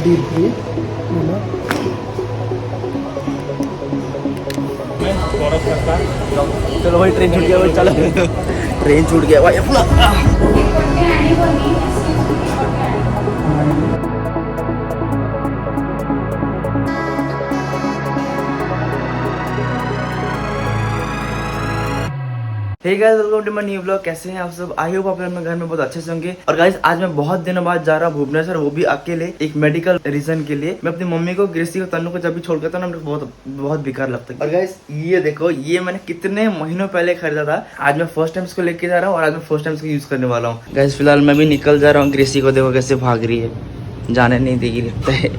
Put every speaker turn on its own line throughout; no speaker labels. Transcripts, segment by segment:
Deep breath.
चलो भाई train छूट गया भाई, चलो ट्रेन छूट गया भाई अपना। Hey guys, welcome to my new blog. कैसे हैं आप सब? आई होप आप अपने घर में बहुत अच्छे से होंगे। और गाइस, आज मैं बहुत दिनों बाद जा रहा हूँ भुवनेश्वर, वो भी अकेले, एक मेडिकल रीजन के लिए। मैं अपनी मम्मी को, ग्रेसी को, तन्नू को जब भी छोड़ गया था ना, मुझे बहुत बहुत बेकार लगता है। और गाइस, ये देखो, ये मैंने कितने महीनों पहले खरीदा था। आज मैं फर्स्ट टाइम इसको लेके जा रहा हूँ और आज मैं फर्स्ट टाइम इसको यूज करने वाला हूँ। गाइस, फिलहाल मैं भी निकल जा रहा हूँ। ग्रेसी को देखो कैसे भाग रही है, जाने नहीं देगी लगता है।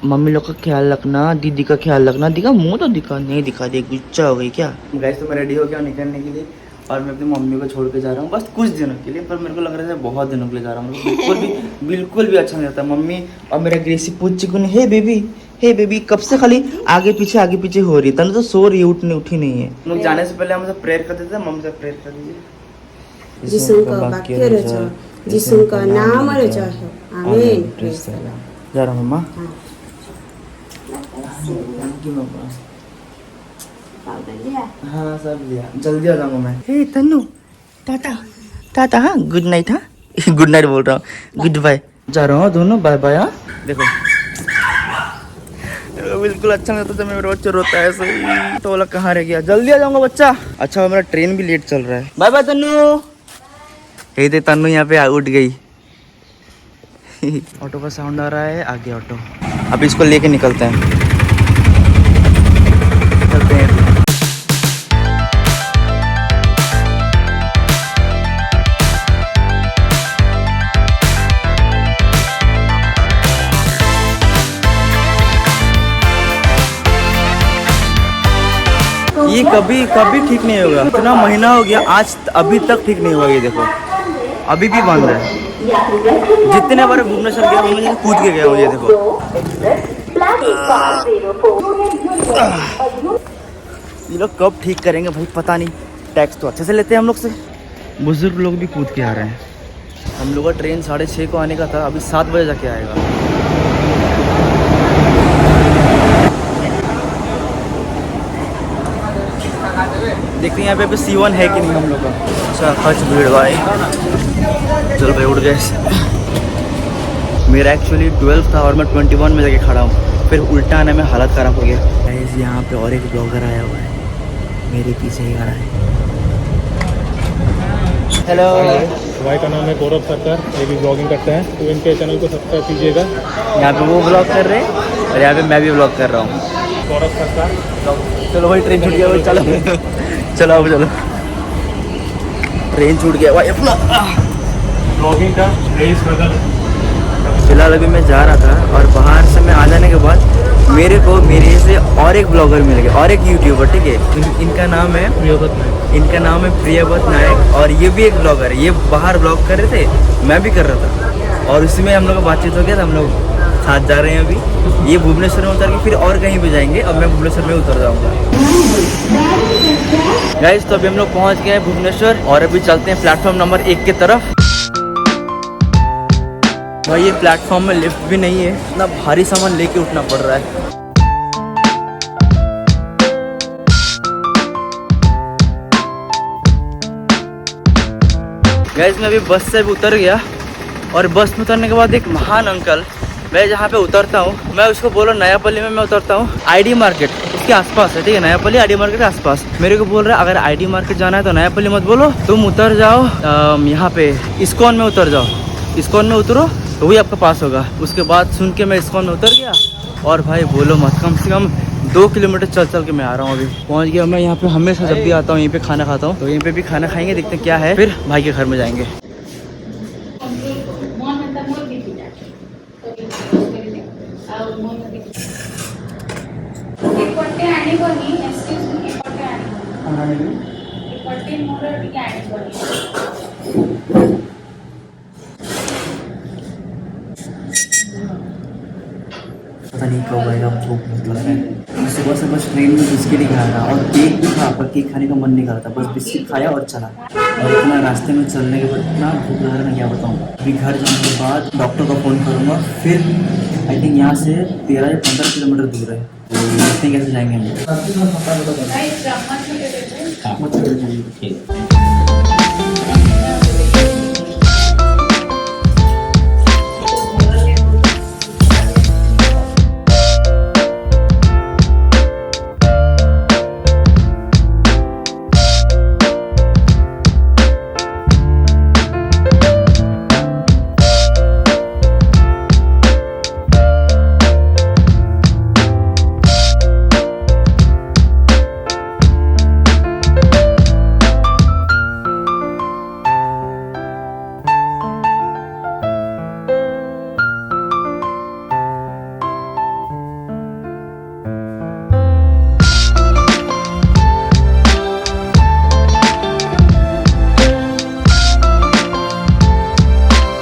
मम्मी लोग का ख्याल रखना, दीदी का ख्याल रखना। दिखा मुंह तो दिखा नहीं, दिखा दे, गुस्सा हो गई क्या? गाइस, तो मैं रेडी हो गया निकलने के लिए और मैं अपनी मम्मी को छोड़ के जा रहा हूँ बस कुछ दिनों के लिए। पर मेरे को लग रहा है बहुत दिनों के लिए जा रहा हूँ। बिल्कुल भी अच्छा नहीं लगता। मम्मी और मेरा ग्रेसी पूछ चिकुन, हे बेबी कब से खाली आगे पीछे हो रही है। तने तो सो रही है, उठी नहीं है। हम लोग जाने से पहले हम सब प्रेयर करते थे। मम्मी से प्रेयर कर दीजिए।
जिसु का वाक्य रचो, जिसु का नाम रचो। आमीन।
जा रहा हूँ मम्मा। हाँ सब लिया, जल्दी आ जाऊंगा मैं। हे तन्नू, टाटा हाँ, गुड नाइट। हाँ गुड नाइट बोल रहा हूँ, गुड बाय। जा रहा हूँ दोनों, बाय बाय। हाँ देखो, बिल्कुल अच्छा नहीं लगता मेरा बच्चा रोता है ऐसे ही। तो बोला कहाँ रह गया, जल्दी आ जाऊंगा बच्चा। अच्छा मेरा ट्रेन भी लेट चल रहा है। Bye bye Tannu. हे दे तन्नू यहाँ पे उठ गई। ऑटो का साउंड आ रहा है, आगे ऑटो। अब इसको लेके निकलते हैं। ये कभी ठीक नहीं होगा। इतना महीना हो गया, आज अभी तक ठीक नहीं हुआ। ये देखो अभी भी बंद है। जितने बार भुवनेश्वर गया हूँ, कूद के गया हूँ। ये देखो, ये लोग कब ठीक करेंगे भाई, पता नहीं। टैक्स तो अच्छे से लेते हैं हम लोग से। बुजुर्ग लोग भी कूद के आ रहे हैं। हम लोग का ट्रेन 6:30 को आने का था, अभी 7 बजे जाके आएगा। देखते हैं यहाँ पे C1 है कि नहीं हम लोग का। अच्छा खर्च भीड़ भाई। चल भाई उठ गए। मेरा एक्चुअली 12 था और मैं 21 में जाके खड़ा हूँ। फिर उल्टा आने में हालत ख़राब हो गया। ऐसे यहाँ पे और एक ब्लॉगर आया हुआ है, मेरे पीछे ही खड़ा है। हेलो
भाई का नाम है गौरव सरकार, ये भी ब्लॉगिंग करते हैं, तो इनके चैनल को सब्सक्राइब कीजिएगा।
यहाँ पे वो ब्लॉग कर रहे हैं और यहाँ पे मैं भी ब्लॉग कर रहा हूँ।
गौरव सरकार।
चलो भाई ट्रेन छूट गया भाई, चलो चलो अब चलो, ट्रेन छूट गया भाई अपना।
ब्लॉगिंग का रेस बदल।
फिलहाल अभी मैं जा रहा था और बाहर से मैं आ जाने के बाद मेरे से और एक ब्लॉगर मिल गया, और एक यूट्यूबर, ठीक है। इनका नाम है प्रियव्रत नायक और ये भी एक ब्लॉगर है। ये बाहर ब्लॉग कर रहे थे, मैं भी कर रहा था और उसमें हम लोग का बातचीत हो गया था। हम लोग साथ जा रहे हैं अभी। ये भुवनेश्वर में उतर के फिर और कहीं पे जाएंगे। अब मैं भुवनेश्वर में उतर जाऊंगा। गाइस, तो अभी हम लोग पहुंच गए हैं भुवनेश्वर और अभी चलते हैं प्लेटफॉर्म नंबर 1 की तरफ। भाई ये प्लेटफॉर्म में लिफ्ट भी नहीं है, इतना भारी सामान लेके उठना पड़ रहा है। गाइस, मैं अभी बस से भी उतर गया और बस में उतरने के बाद एक महान अंकल, मैं जहाँ पे उतरता हूँ, मैं उसको बोला नयापल्ली में मैं उतरता हूँ। आईडी मार्केट उसके आसपास है, ठीक है। नयापल्ली आईडी मार्केट के आसपास। मेरे को बोल रहा है अगर आईडी मार्केट जाना है तो नयापल्ली मत बोलो, तुम उतर जाओ यहाँ पे इस्कॉन में उतर जाओ। इस्कॉन में उतरो तो वही आपका पास होगा। उसके बाद सुन के मैं इस्कॉन में उतर गया और भाई बोलो मत, कम से कम 2 किलोमीटर चल के मैं आ रहा हूँ। अभी पहुँच गया। मैं यहाँ पे हमेशा जब भी आता हूँ यहीं पे खाना खाता हूँ, तो यहीं पे भी खाना खाएंगे, देखते हैं क्या है, फिर भाई के घर में जाएंगे।
पता नहीं कब आएगा, भूख बहुत लग रहा है। सुबह से बस ट्रेन में बिस्किट ही खा रहा और केक भी था, पर केक खाने का मन नहीं कर रहा था, बस बिस्किट खाया और चला। और इतना रास्ते में चलने के बाद इतना भूख लग रहा है, क्या बताऊँ। अभी घर जाने के बाद डॉक्टर को फ़ोन करूँगा, फिर आई थिंक यहाँ से 13 या 15 किलोमीटर दूर है, तो देखते हैं कैसे जाएंगे हम।